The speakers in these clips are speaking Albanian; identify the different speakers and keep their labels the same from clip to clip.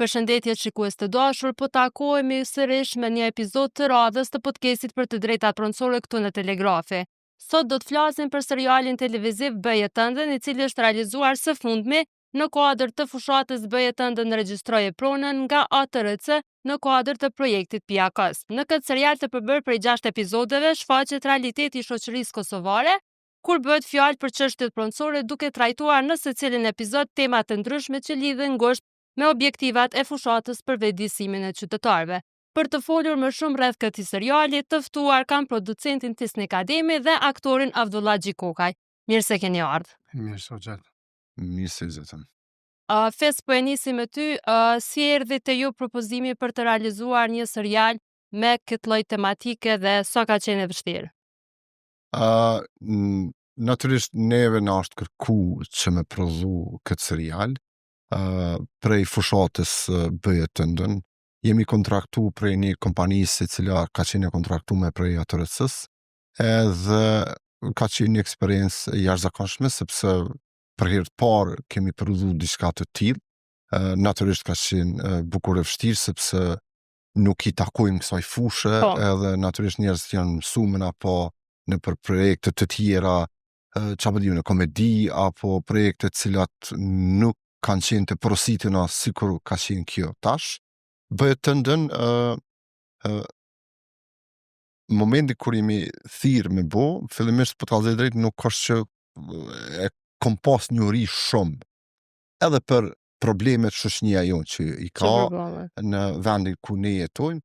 Speaker 1: Përshëndetje shikues të dashur, po takohemi sërish me një epizod të radhës të podcastit për të drejtat pronësore këtu në Telegrafi. Sot do të flasim për serialin televiziv Bëje tëndën, i cili është realizuar së fundmi në kuadër të fushatës Bëje tëndën regjistroje pronën nga ATRC në kuadër të projektit Piakas. Në këtë serial të përbërë prej 6 epizodeve, shfaqet realiteti i shoqërisë kosovare, kur bëhet fjalë për çështjet pronësore duke trajtuar në secilin epizod tema të ndryshme që lidhen ngushtë me objektivat e fushatës për vetëdijsimin e qytetarëve. Për të folur më shumë rreth këtij seriali, të ftuar kanë producentin Tisnik Ademi dhe aktorin Avdullah Gjikokaj. Mirë se keni ardhur.
Speaker 2: Mirë se u gjatë. Mirë se zëtëm.
Speaker 1: Fes po e nisim me ty, si erdhi te ju propozimi për të realizuar një serial me këtë lloj tematike dhe sa ka qenë e vështirë?
Speaker 2: Natyrisht neve na është kërku që me prodhu këtë serial, prej fushatës Bëje tëndën. Jemi kontraktu prej një kompanisë e cila ka qenë kontraktuar prej ATRC-s, edhe ka qenë një eksperiencë jashtëzakonshme sepse për herë të parë kemi prodhuar diçka të tillë. Natyrisht ka qenë bukur e vështirë sepse nuk i takojmë kësaj fushë, edhe natyrisht njerëzit janë mësuar apo në për projekte të tjera, çfarë bëjmë në komedi apo projekte të cilat nuk kanë qenë të porosituna sikur ka qenë kjo tash. Bëje tëndën, momenti kur jemi thirr me bo, fillimisht po t'allë drejt nuk është që e kom pas njëri shumë, edhe për problemet shoqënia jonë që i ka në vendin ku ne jetojmë.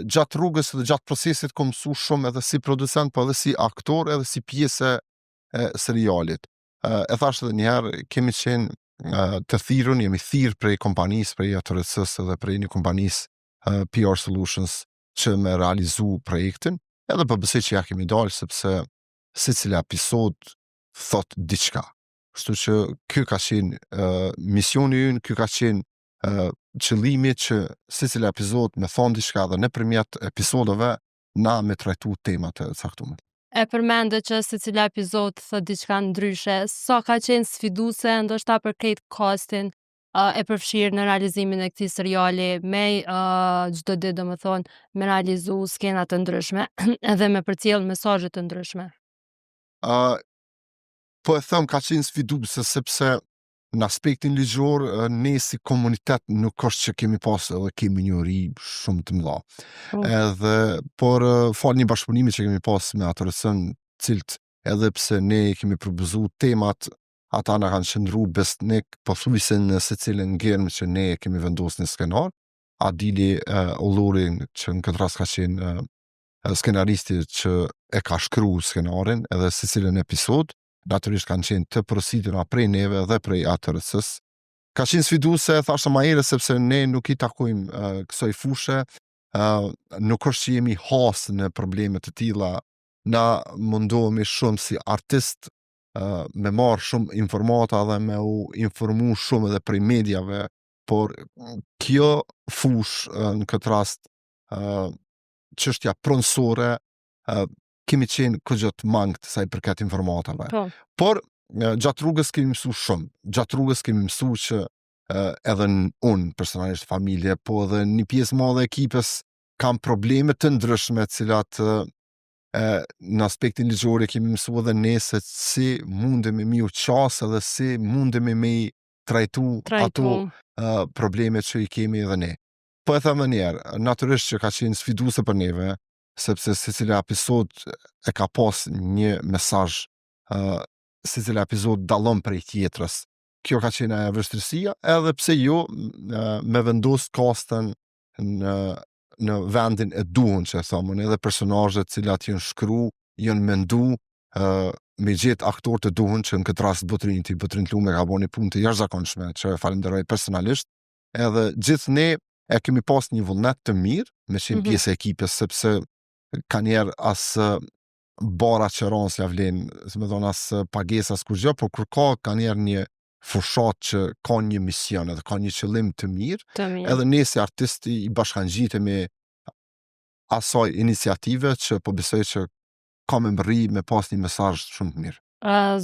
Speaker 2: Gjatë rrugës dhe gjatë procesit kom mësu shumë edhe si producent, po edhe si aktor, edhe si pjesë e serialit. E thash edhe njëherë, kemi qenë të thirrën, jemi thirr prej kompanisë, prej ATRC-s edhe prej një kompanisë PR Solutions që me realizu projektin, edhe për besoj që ja kemi dalë sepse secili episod thot diçka. Kështu që ky ka qenë misioni ynë, ky ka qenë qëllimi që secili episod me thonë diçka dhe nëpërmjet episodeve na me trajtu temat e caktuara.
Speaker 1: E përmendë që secili epizod thot diçka ndryshe, sa ka qenë sfiduese ndoshta për këtë castin e përfshirë në realizimin e këtij seriali, me çdo ditë domethënë me realizu skena të ndryshme edhe me përcjell mesazhe të ndryshme.
Speaker 2: Po e them ka qenë sfiduese sepse në aspektin ligjor ne si komunitet nuk është që kemi pas edhe kemi njëri shumë të mëdha. Edhe por fal një bashkëpunimi që kemi pas me ATRC-n, cilët edhe pse ne kemi propozuar temat, ata na kanë qëndru besnik pothuajse në secilën ngerm që ne kemi vendosur në skenar. Adili Ullurin që në këtë rast ka qenë skenaristi që e ka shkruar skenarin edhe secilën episod, natyrisht kanë qenë të porosituna prej neve dhe prej ATRC-s. Ka qenë sfiduese, thashë më herët, sepse ne nuk i takojmë kësaj fushë, nuk është që jemi hasë në probleme të tilla. Na mundohemi shumë si artist me marrë shumë informata dhe me u informu shumë edhe prej mediave, por kjo fushë në këtë rast çështja pronësore kemi qenë këgjët mangët sa i përket informatave. Por gjatë rrugës kemi mësu shumë. Gjatë rrugës kemi mësu që edhe unë personalisht familje, po edhe një pjesë madhe e ekipës kam probleme të ndryshme, cilat në aspektin ligjor kemi mësu edhe ne se si mundemi mi u qasë edhe si mundemi me i trajtu ato probleme që i kemi edhe ne. Po e them edhe njerë, natyrisht që ka qenë sfiduese për neve, sepse secili episod e ka pas një mesazh, secili episod dallon prej tjetrës. Kjo ka qenë ajo vështirësia, edhe pse jo me vendos castën në vendin e duhur, që thonë, edhe personazhet cilat janë shkruar, janë mendu me gjetë aktorë të duhur, që në këtë rast Botrin Lume ka bënë një punë të jashtëzakonshme, që e falenderoj personalisht, edhe gjithë ne e kemi pas një vullnet të mirë me qenë pjesë e ekipës, sepse ka njerë as bara që ronë s'ja vlen, se me thonë as pagesa s'kur gjë, por kur ka njerë një fushat që ka një mision edhe ka një qëllim të mirë, edhe ne si artisti i bashkangjitemi asaj iniciative që po besoj që ka me mbërri me pas një mesazh shumë të mirë.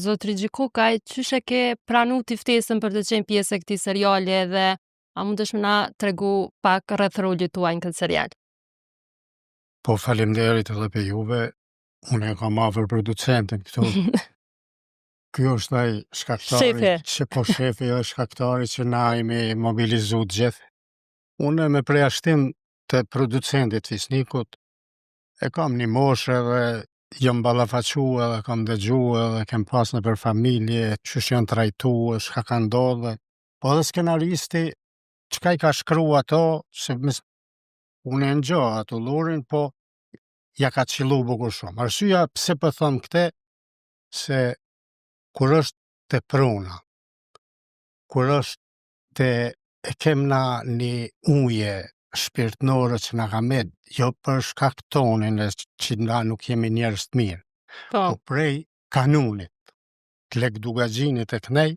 Speaker 1: Zotri Gjikokaj, qysh e ke pranu ti ftesën për të qenë pjesë e këtij seriali dhe A mundesh më na tregu pak rreth rolit tuaj në këtë serial?
Speaker 3: Po faleminderit edhe për juve, unë e kam afër producentin këtu. Ky është ai shkaktari, shefi është shkaktari që na jemi mobilizu të gjithë. Unë me përjashtim të producentit Fisnikut, e kam një moshë edhe jam ballafaqu edhe kam dëgju edhe kem pas në për familje, që janë trajtu, shka ka ndodhe. Po edhe skenaristi, qka i ka shkru ato, se unë e ngjo ato Lorin, po ja ka qilu bukur shumë. Arsyeja pse po them këtë, se kur është të pruna, kur është të e kemna një uje shpirtnore që na ka med, jo për shkak tonin që na nuk jemi njerëz të mirë, po prej kanunit, të lekdugaxhinit e kënej,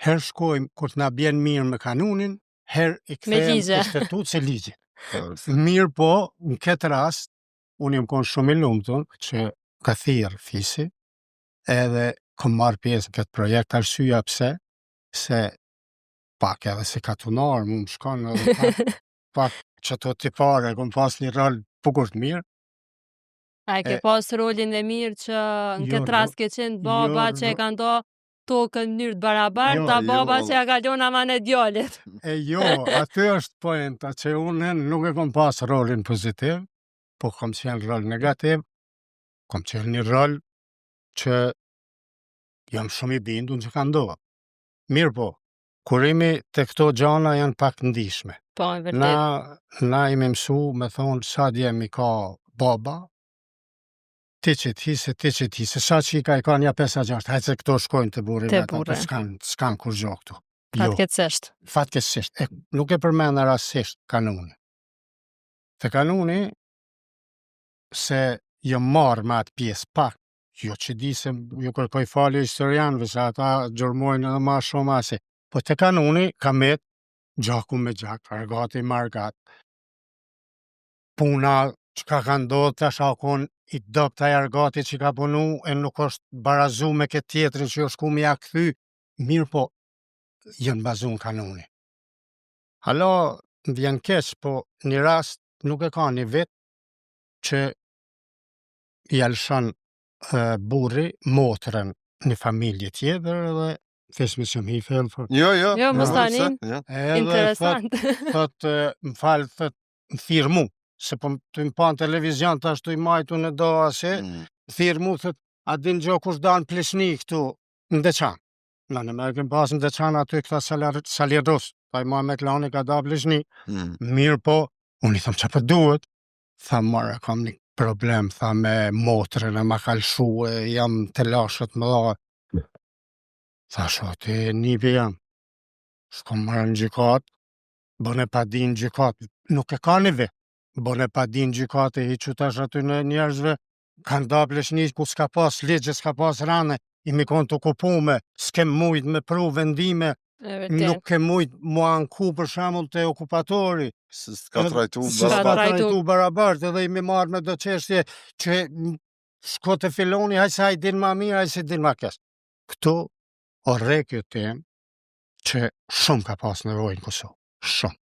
Speaker 3: her shkojmë kur t'na bjen mirë me kanunin, her i kthejmë kushtetutës e ligjit. Mirë po, në këtë rast, unë jam konë shumë i lumtur që ka thirrë Fisi, edhe kom marrë pjesë në këtë projekt, arsyeja pse, se pak edhe si katunar, mu më shkon edhe pak që të tipare, kom pas një rol bukur të mirë.
Speaker 1: A e ke pas rolin e mirë që në këtë rast ke qenë baba që e ka ndo tokën në mënyrë të barabartë, ta baba që ja ka lënë aman e djalit.
Speaker 3: Aty është poenta, që unë nuk e kom pas rolin pozitiv, po kom qenë rol negativ, kom qenë një rol që jam shumë i bindur që ka ndodhur. Mirë po, kurimi të këto gjana janë pak ndishme.
Speaker 1: Po, e vërtet.
Speaker 3: Na jemi mësu me thonë sa djemi ka baba, ti që t'hise, sa që i ka nja 5-6, hajtë se këto shkojnë të burin vetë, s'kan kur gjo këtu. Fatkeqësisht. Nuk e përmenda rasisht kanuni. Të kanuni, se jë marrë me atë pjesë pak, jo që di se ju kërkoj falje historianëve, se ata gjurmojnë edhe ma shumë asi. Po të kanuni, ka met gjaku me gjak, argati me argat. Puna që ka ndodhë të shakon i dopt taj argati që ka punu, e nuk është barazu me këtë tjetërin që jo shku me ja këthy, mirë po, jënë bazu në kanuni. Hala, vjen keq, po një rast nuk e ka një vit që i alëshon burri, motrën një familje tjetër edhe theshme që më i felë.
Speaker 1: Jo, më stanin, interesant.
Speaker 3: Thot, më falë, thot, më thirë mu, se po të më pa në televizion të ashtu i majtu në do ashe, thirë mu, thot, a din gjo kush da në pleshni këtu në deçan. Në me kem pas në deçan aty këta salirus, ta i Muhamet Lani ka da pleshni, mirë po, unë i thëmë që për duhet, thamë marë, kam një problem, tha me motrën e ma kalshu, jam të lashët më dha. Tha shoti, nipi jam. Shkom marrë në gjykat, bën e pa di në gjykat, nuk e ka një vit. Bën e pa di në gjykat e i qutash aty në njerëzve, kanë da pleshni ku s'ka pas ligje, s'ka pas rane, i mi konë të kupume, s'kem mujt me pru vendime, nuk ke mujt mua anku për shamull të okupatori.
Speaker 2: S'ka
Speaker 3: trajtu barabart, edhe i mi marrë me do qeshtje që shko të filoni, haj sa i din ma mirë, haj si din ma kes. Këto o rekjo tem që shumë ka pas nevojë në Kosovë, shumë.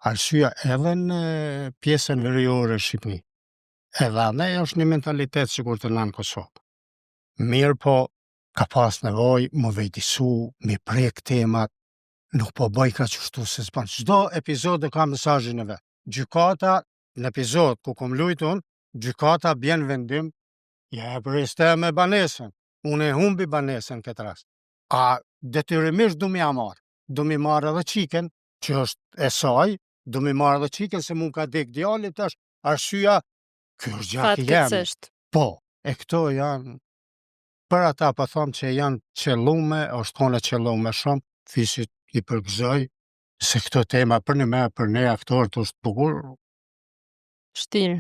Speaker 3: Arsyeja edhe në pjesën veriore Shqipni, edhe ane është një mentalitet që kur të në Kosovë. Mirë po, ka pas nevojë më vejtisu, më prek temat, nuk po bëj ka qështu se s'ban. Çdo epizod e ka mesazhin e vet. Gjykata, në epizod ku kom lujtun, gjykata bjen vendim, ja e përiste me banesën. Unë e humbi banesën këtë rast. A detyrimisht du mi marrë. Du mi marrë edhe qiken, që është e saj, du mi marrë edhe qiken se mund ka dek djallit është, arsyeja, kjo është gjaki jemi. Po, e këto janë, për ata pa thomë që janë qellume, është kone qellume shumë, Fisit i përgëzoj, se këto tema për një me, për ne aktorët është bukur.
Speaker 1: Shtirë.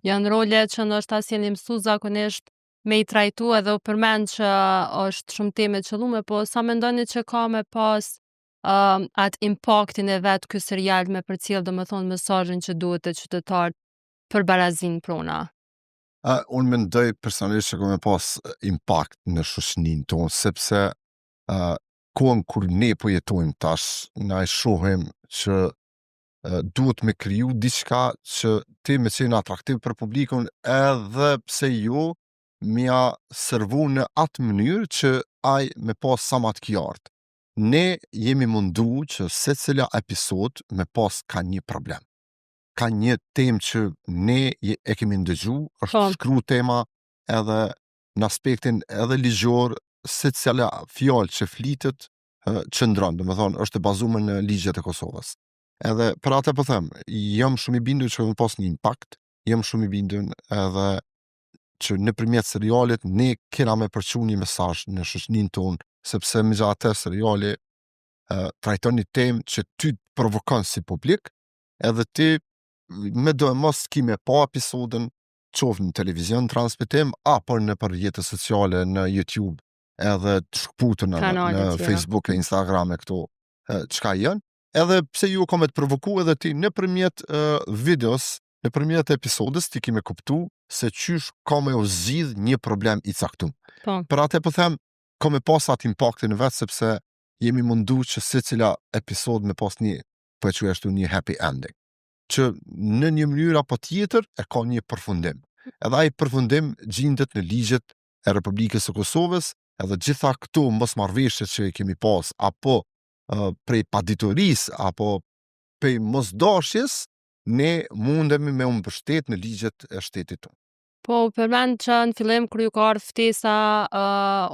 Speaker 1: Janë role që nështë asë jeni mësu zakonisht me i trajtu edhe u përmend që është shumë teme qellume, po sa mendoni që ka me pas atë impaktin e vetë ky serial me përcjell dhe më thonë mesazhin që duhet të qytetarët për barazin prona?
Speaker 2: Unë mendoj personalisht që ka me pas impakt në shoqërinë tonë, sepse kohën kur ne po jetojmë tash, na e shohim që duhet me kriju diçka që ti me qenë atraktiv për publikun edhe pse jo mja servu në atë mënyrë që ai me pas sa ma të kjartë. Ne jemi mundu që secila episod me pas ka një problem. Ka një temë që ne e kemi ndëgju, është shkru tema edhe në aspektin edhe ligjor, secila fjalë që flitet qëndron, do me thonë, është e bazuar në ligjet e Kosovës. Edhe për atë po them, jam shumë i bindur që më pas një impakt, jam shumë i bindur edhe që nëpërmjet serialit ne kena me përçu një mesazh në shoqërinë tonë, sepse me gjatë seriali trajton një temë që ty të provokon si publik, edhe ti me do e mos ki me pa episodin qoftë në televizion transmetim apo në për rrjete sociale në YouTube, edhe të shkputën në Facebook e Instagram e këto çka janë. Edhe pse ju ka me të provoku edhe ti nëpërmjet videos, nëpërmjet episodës ti kime kuptu se qysh ka me u zgjidh një problem i caktum. Për atë po them, ka me pas atë impaktin vetë sepse jemi mundu që secila episod me pas një, po e quaj ashtu, një happy ending. Që në një mënyrë apo tjetër e ka një përfundim. Edhe ai përfundim gjendet në ligjet e Republikës së Kosovës, edhe gjitha këto mosmarrëveshje që kemi pas apo prej paditorisë apo prej mosdashjes, ne mundemi me mbështet në ligjet e shtetit tonë.
Speaker 1: Po, përmend që në fillim kur ju ka ardhur ftesa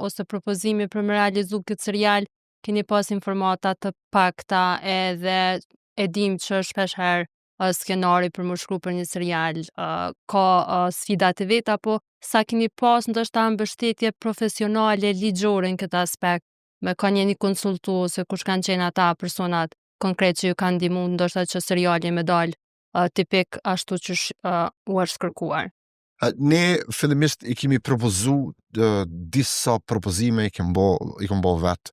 Speaker 1: ose propozimi për me realizu këtë serial, keni pas informata të pakta edhe e dim që shpesh herë skenari për më shkru për një serial ka sfida të veta, po sa keni pas ndoshta mbështetje profesionale ligjore në këtë aspekt, me ka një konsultu ose kush kanë qenë ata personat konkret që ju kanë ndihmu ndoshta që seriali me dal tipik ashtu që u është kërkuar.
Speaker 2: Ne fillimisht i kemi propozu disa propozime i kem bo vetë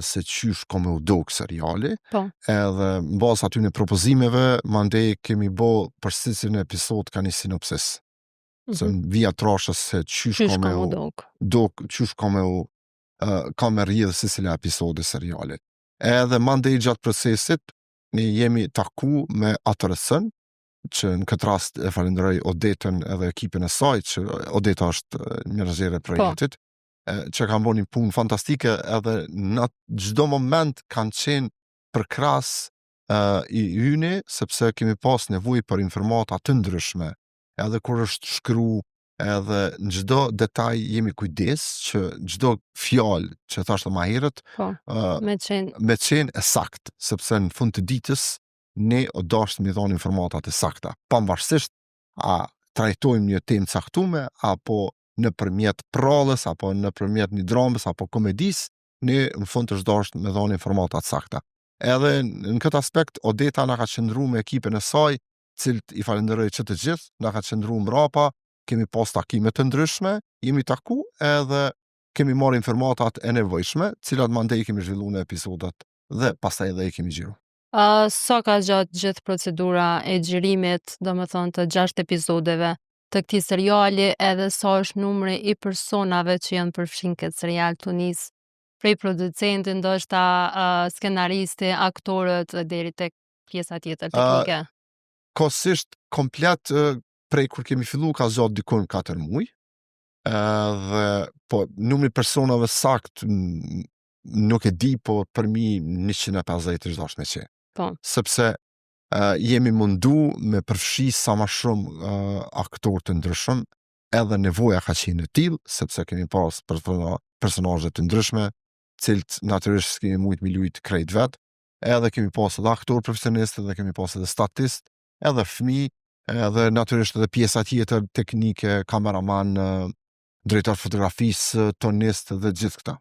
Speaker 2: se qysh ka me u dok seriali, edhe në bazë aty në propozimeve mandej kemi bo për secilin episod ka një sinopsis. Se në vija trashës se qysh ka me u dok, qysh ka me u ka me rrjedhë secila episodi serialit. Edhe mandej gjatë procesit ne jemi taku me atërësën, që në këtë rast e falenderoj Odetën edhe ekipin e saj, që Odeta është menaxhere e projektit, që kanë bërë një punë fantastike edhe në çdo moment kanë qenë përkrahas i yni, sepse kemi pas nevojë për informata të ndryshme, edhe kur është shkru, edhe në çdo detaj jemi kujdes që çdo fjalë që thashtë më herët
Speaker 1: me
Speaker 2: qenë e sakt, sepse në fund të ditës ne o dashtë me dhonë informatat e sakta, pavarësisht a trajtojmë një temë caktume, apo nëpërmjet prallës, apo nëpërmjet një dramës, apo komedis, ne në fund të dashtë me dhonë informatat sakta. Edhe në këtë aspekt, Odeta na ka qëndru me ekipin e saj, cilët i falenderoj që të gjithë, na ka qëndru mrapa, kemi pas takime të ndryshme, jemi taku edhe kemi marrë informatat e nevojshme, cilat mandej kemi zhvillu në episodat dhe pastaj edhe i kemi gjiru.
Speaker 1: Sa ka gjatë gjithë procedura e xhirimit, domethënë të 6 episodeve të këtij seriali, edhe sa është numri i personave që janë përfshirë këtë serial të nis, prej producentit, ndoshta skenaristi, aktorët deri tek pjesa tjetër teknike.
Speaker 2: Kohësisht komplet prej kur kemi fillu ka zot dikon 4 muaj, dhe po numri personave sakt nuk e di, po për mi 150 është dash me qenë. Sepse jemi mundu me përfshi sa ma shumë aktor të ndryshëm, edhe nevoja ka qenë e tillë, sepse kemi pas personazhe të ndryshme, cilët natyrisht kemi mujt me lujt krejt vet, edhe kemi pas edhe aktor profesionist, edhe kemi pas edhe statist, edhe fëmijë, edhe natyrisht edhe pjesa tjetër teknike, kameraman, drejtor fotografisë, tonist dhe gjithë këta.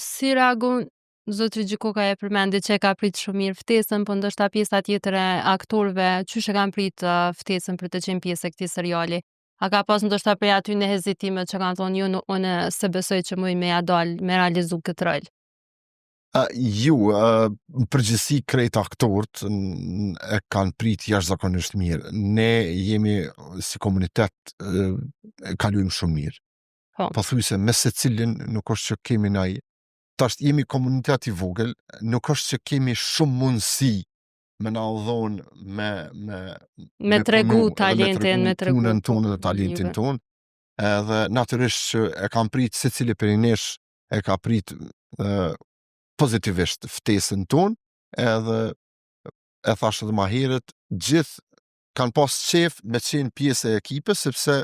Speaker 1: Si reagon zotri Gjikoka e përmendi që e ka prit shumë mirë ftesën, po ndoshta pjesa tjetër e aktorëve, qysh e kanë prit ftesën për të qenë pjesë e këtij seriali? A ka pas ndoshta prej aty në hezitime që kanë thonë jo, unë se besoj që muj me ja dal me realizu këtë rol?
Speaker 2: Përgjithësi krejt aktorët e kanë prit jashtëzakonisht mirë. Ne jemi si komunitet kalojmë shumë mirë. Pothuajse me secilin nuk është që kemi ndaj tash jemi komunitet i vogël, nuk është që kemi shumë mundësi me na udhon
Speaker 1: me tregu talentin, me tregu
Speaker 2: punën tonë dhe talentin tonë, edhe natyrisht që e kam prit secili prej nesh e ka prit pozitivisht ftesën tonë, edhe e thash edhe ma herët, gjithë kanë pas qef me qenë pjesë e ekipës, sepse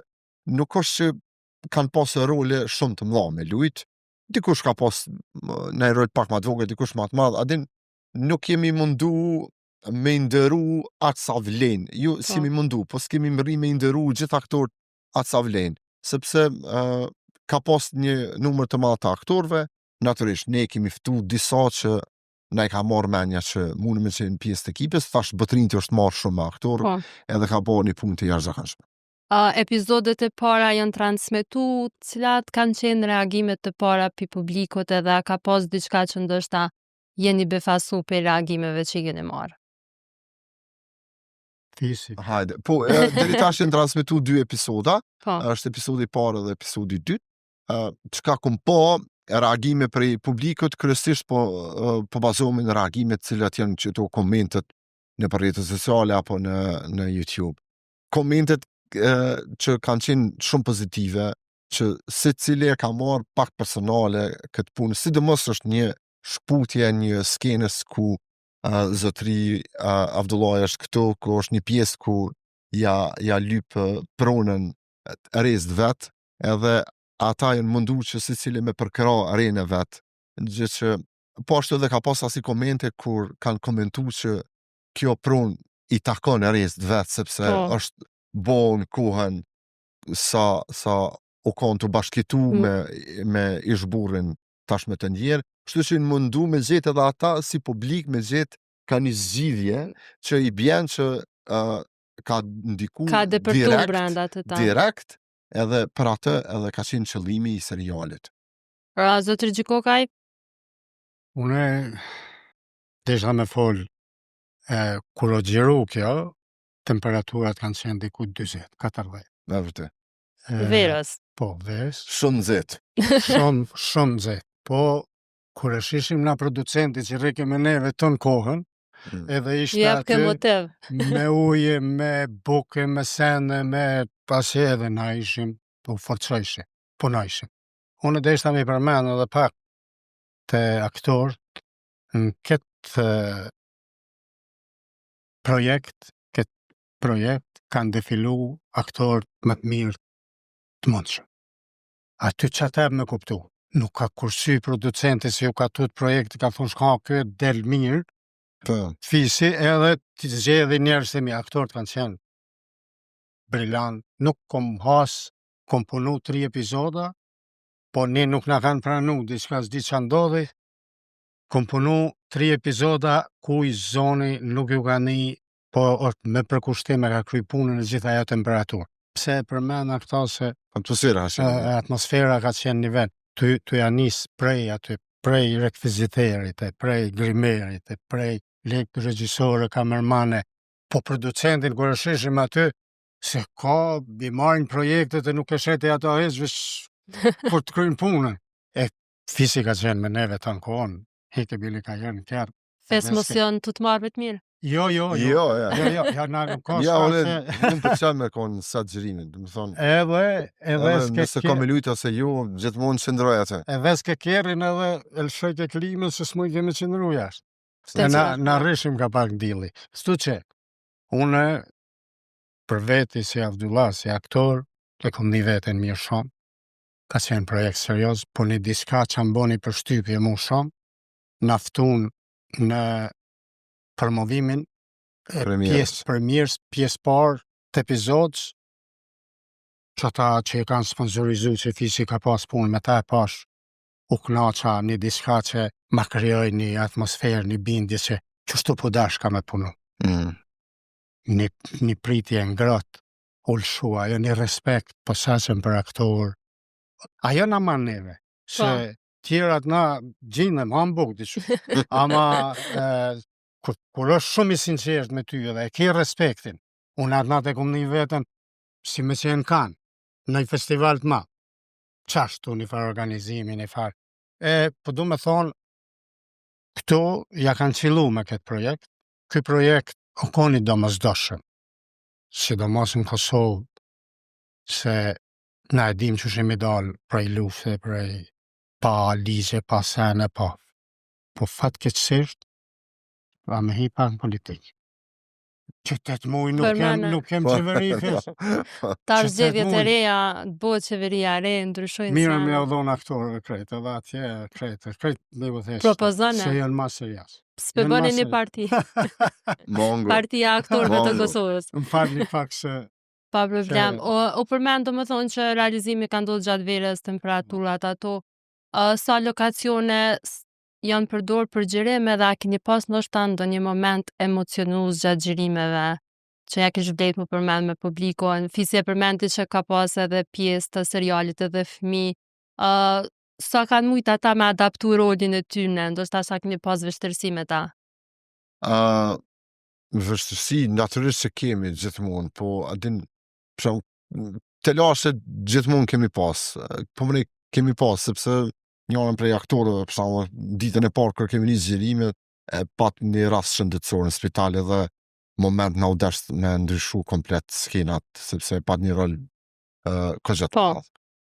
Speaker 2: nuk është që kanë pas role shumë të mëdha me lujt, dikush ka pas në rol pak ma të vogël, dikush ma të madh, adin nuk jemi mundu me ndëru atë sa vlen, jo si mi mundu, po s'kemi mëri me ndëru gjithë aktorët atë sa vlen, sepse ka pas një numër të madh të aktorëve, natyrisht ne kemi ftu disa që na i ka marrë menja që mundë me qenë pjesë të ekipës, thash Botrinti është marrë shumë me aktorë, edhe ka bërë një punë të jashtëzakonshme.
Speaker 1: Epizodet e para janë transmetu, cilat kanë qenë reagimet të para pi publikut, edhe ka pas diçka që ndoshta jeni befasu për reagimeve që jeni marrë?
Speaker 2: Hajde, po, deri tash janë transmetu 2 episoda, është episodi i parë dhe episodi i dytë, çka kum po reagime prej publikut, kryesisht po bazohemi në reagimet cilat janë që to komentet në rrjetet sociale apo në YouTube. Komentet që kanë qenë shumë pozitive, që secili e ka marrë pak personale këtë punë, sidomos është një shkputje, një skenës ku zotri Avdullaj është këtu, ku është një pjesë ku ja lyp pronën rrezë vet, edhe ata janë mundu që secili me përkra rrezën e vet, gjë që po ashtu edhe ka pas asi komente kur kanë komentu që kjo pronë i takon rrezë vet, sepse është bon kohën sa u kanë të bashkitu me ishburin tash me të njerë, kështu që në mundu me gjetë edhe ata si publik me gjetë ka një zgjidhje që i bjen që ka ndiku direkt edhe për atë edhe ka qenë qëllimi i serialit.
Speaker 1: Zotri Gjikokaj?
Speaker 3: Une desha me fol kur o gjeru kjo, temperaturat kanë qenë diku 40-40.
Speaker 2: Me vërtet.
Speaker 1: Verës?
Speaker 3: Po, verës.
Speaker 2: Shumë nxehtë.
Speaker 3: Shumë nxehtë. Po, kur e shishim na producenti që rreke me neve ton kohën, edhe ishte aty me uje, me buke, me sene, me pasi edhe na ishim, po forcojshim, po na ishim. Unë dhe ishta me i përmenë edhe pak të aktorët në këtë projekt kanë defilu aktorët më të mirë të mundshëm. Aty që atër me kuptu, nuk ka kursy producenti si ju ka tut projekti, ka thunë shka këtë del mirë, fisi edhe të zgjedhi njerëz të mi, aktorët kanë qenë brillant, nuk kom has, kom punu 3 epizoda, po ne nuk na kanë pranu, diçka s'di që ndodhi, kom punu 3 epizoda ku i zoni nuk ju ka një, po me përkushtime ka kry punën e gjitha ajo temperaturë. Pse përmena këta se atmosfera ka qenë një vend, të janë nis prej rekviziterit, prej grimerit, prej regjisore, kamermane, po producentin kërë shishim aty, se ka bimarin projektet e nuk e sheti ato hezvish për të krynë punën. Fisi ka qenë me neve të në kohën, heke bili ka jenë kjerë.
Speaker 1: Fes mosion të të marrë me të mirë?
Speaker 3: Jo, na nuk ka
Speaker 2: unë përqen me konë sa të gjërimin, dhe më thonë.
Speaker 3: Edhe
Speaker 2: nëse ka me lujtë ose ju, gjithmonë qëndroj atë.
Speaker 3: Edhe s'ke kerin edhe elshojt e klimës, se s'muj kemi qëndru jashtë. Na rishim ka pak dili. Stu që, une, për veti si Avdullah, si aktor, e kom një vetën mirë shumë, ka qenë projekt serios, po një diska që amboni për shtypje mu shumë, naftun në promovimin pjesë premierës, pjesë parë të epizodës, që ata që e kanë sponsorizu që fisi ka pas punë me ta e pash, u knaqa një diska që ma kryoj një atmosferë, një bindje që qështu po dash ka me punu. Një pritje ngrot, ullshua, ajo një respekt posaqen për aktor. Ajo na man neve, se tjerat na gjinëm, hambuk, ama kur është shumë i sinqert me ty edhe e ke respektin, unë atë natë e kom një vetën si me qenë kanë, në i festival të ma, qashtu një farë organizimi, një farë, Po du me thonë, këto ja kanë qilu me këtë projekt. Ky projekt o koni domosdoshëm, sidomos në Kosovë, se na e dim që shemi dalë prej lufte, prej pa ligje, pa sene, pa. Po fatkeqësisht, pa me hi pak në politikë. Që 8 muaj nuk kem qeveri.
Speaker 1: Ta zgjedhjet e reja, bëhet qeveria e re, ndryshojnë
Speaker 3: mirë me udhon aktorëve krejt, edhe atje krejt me u thesh.
Speaker 1: Propozone.
Speaker 3: Se janë më serioz.
Speaker 1: S'pe bëni një parti. Partia aktorëve të Kosovës.
Speaker 3: Më falni pak se
Speaker 1: pa problem. U përmend domethënë që realizimi ka ndodhur gjatë verës, temperaturat ato, sa lokacione janë përdorur për xhirim edhe a keni pas ndoshta ndonjë moment emocionues gjatë xhirimeve që ja kish vlet më përmend me publikun, Fisi e përmendi që ka pas edhe pjesë të serialit edhe fëmijë, sa kanë mujt ata me adaptu rolin e tyne, ndoshta sa keni pas vështirësi me ta?
Speaker 2: Vështirësi natyrisht që kemi gjithmonë, po adin të lashe gjithmonë kemi pas, po mëne kemi pas, sepse njërën prej aktorëve, për shembull, ditën e parë kur kemi nisë xhirimet, pat një rast shëndetësor në spital edhe moment na u dash me ndryshu komplet skenat, sepse pat një rol kogjet.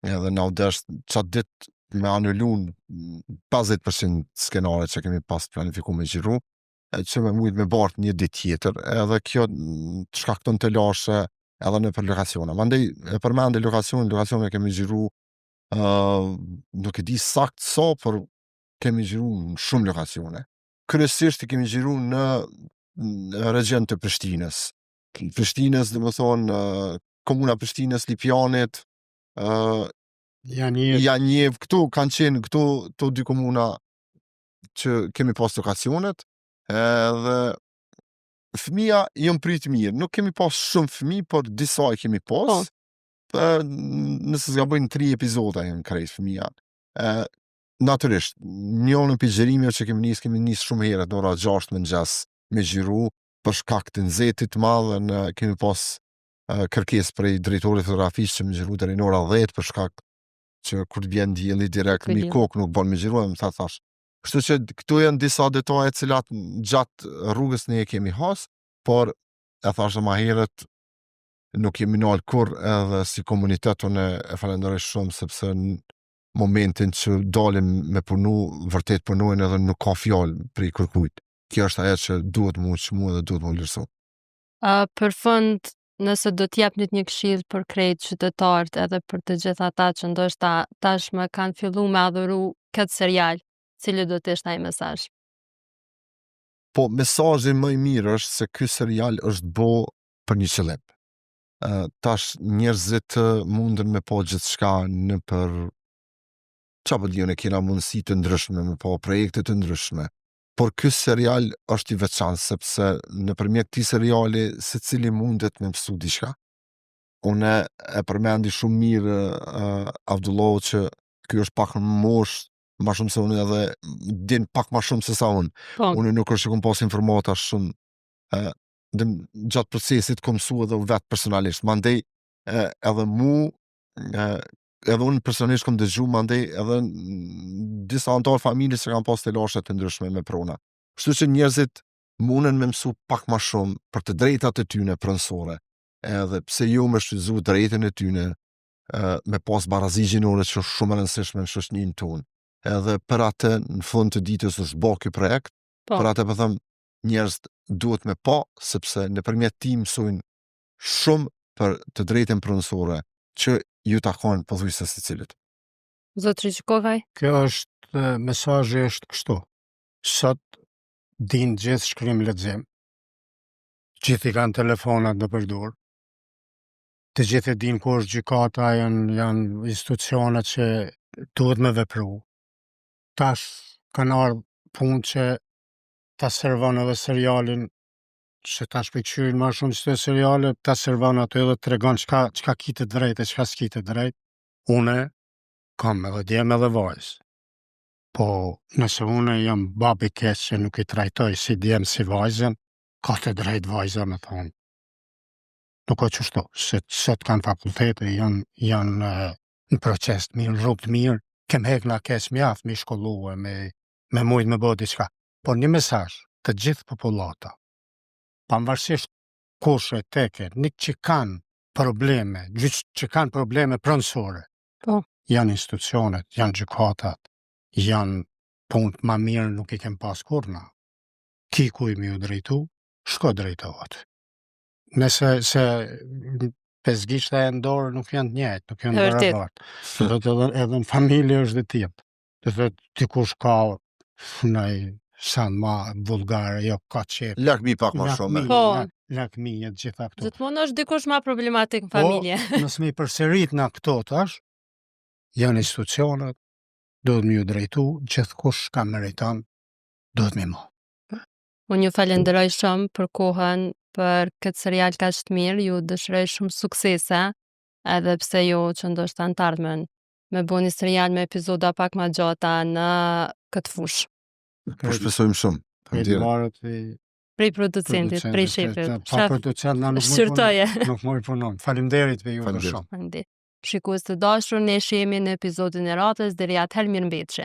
Speaker 2: Edhe na u dash çat ditë me anulun 50% skenare që kemi pas planifikuar me xhiru, që me mujt me bart një ditë tjetër, edhe kjo shkakton të lashe edhe në për lokacione. Mandej e përmende lokacione kemi xhiru, nuk e di sakt sa, por kemi xhiru në shumë lokacione. Kryesisht kemi xhiru në regjon të Prishtinës. Prishtinës, dhe më thonë, komuna Prishtinës, Lipjanit, Janjev, këtu kanë qenë, këtu dy komuna që kemi pas lokacionet, dhe fëmija jëmë prit mirë. Nuk kemi pas shumë fëmijë, por disa e kemi pas. Nëse s'gabojnë 3 epizoda janë krejt fëmija. Natyrisht, njënën për xhirime që kemi nisë shumë herët, në ora 6 mëngjes me xhiru, për shkak të nxehtit madh, kemi pas kërkesë prej drejtorit fotografisë që me xhiru deri në ora 10, për shkak që kur vjen dielli direkt mi kokë nuk bën me xhiru, më thash. Kështu që këtu janë disa detaje cilat gjatë rrugës ne e kemi has, por e thashë më herët nuk kemi nalë kur, edhe si komunitet unë e falenderoj shumë, sepse në momentin që dalim me punu, vërtet punojnë edhe nuk ka fjalë për i kërkujt. Kjo është ajo që duhet mu çmu edhe duhet mu lërsu.
Speaker 1: Për fund, nëse do t'jepnit një këshill për krejt qytetarët edhe për të gjithë ata që ndoshta tashmë kanë fillu me adhuru këtë serial, cili do të ishte ai mesazh?
Speaker 2: Po, mesazhi më i mirë është se ky serial është bo për një qëllim. Tash njerëzit mundën me po gjithçka në për çapo diun e kena mundësi të ndryshme, me po projekte të ndryshme. Por ky serial është i veçantë sepse nëpërmjet këtij seriali secili mundet me mësu diçka. Unë e përmendi shumë mirë Avdullah që ky është pak më moshë, ma shumë se unë edhe din pak ma shumë se sa unë. Unë nuk është që kom pas informata shumë gjatë procesit kom mësu edhe vetë personalisht. Mandej edhe mu, edhe unë personalisht kom dëgju, mandej edhe disa antarë familjes që kam pas të lashet të ndryshme me prona. Kështu që njerëzit munen me mësu pak ma shumë për të drejtat e tyne pronësore, edhe pse ju me shfrytzu drejtën e tyne, me pas barazi gjinore që është shumë rëndësishme në shoqërinë tonë. Edhe për atë në fund të ditës është bërë ky projekt, për atë për thëmë njerëz duhet me pa, sepse nëpërmjet tij mësojnë shumë për të drejtën pronësore që ju takon pothuajse secilit.
Speaker 1: Zotri Gjikovaj?
Speaker 3: Kjo është mesazhi është kështu. Sot din gjithë shkrim lexim. Gjithë i kanë telefonat në përdor. Të gjithë din ku është gjykata, janë institucionet që duhet me vepru. Tash kanë ardhur punë që ta servon edhe serialin, që ta shpejqyrin ma shumë që të seriale, ta servon ato edhe të tregon qka ki të drejt e qka s'ki të drejt. Une kam edhe djem edhe vajzë. Po nëse une jam babi keq që nuk i trajtoj si djem si vajzën, ka të drejt vajza me thonë. Nuk o qështu, se sot kanë fakultete, janë në proces të mirë, rrugë të mirë, kem hek nga kes mjaft me shkolluar, me mujt me bë diçka. Por një mesazh të gjithë populata, pavarësisht kush e teke, një që kanë probleme, që kanë probleme pronësore, janë institucionet, janë gjykatat, janë punë ma mirë nuk i kem pas kurna. Ki ku i mi u drejtu, shko drejtohet. Nëse se pesgishta e ndorë nuk janë të njëjtë, nuk janë barabartë. Do të edhe në familje është dhe tjetë. Do të dikush ka nëj sanë ma vulgare, jo ka qepë.
Speaker 2: Lakmi pak ma shumë.
Speaker 3: Lakmi e gjitha këto.
Speaker 1: Gjithmonë është dikush ma problematik në familje.
Speaker 3: Nësë mi përsërit nga këto tash, janë institucionet, do të mi u drejtu, gjithë kush ka meriton, do të mi mo.
Speaker 1: Unë ju falenderoj shumë për kohën, për këtë serial ka që të mirë, ju dëshiroj shumë suksese, edhe pse ju që ndoshta në të ardhmen me bo një serial me epizoda pak ma gjata në këtë fush.
Speaker 2: Po shpesojmë shumë.
Speaker 1: Prej producentit, prej shefit.
Speaker 3: Pa producent na nuk mori punon. Faleminderit për ju shumë.
Speaker 1: Shikues të dashur, ne shihemi në episodin e radhës, deri atëherë mirëmbëjtje.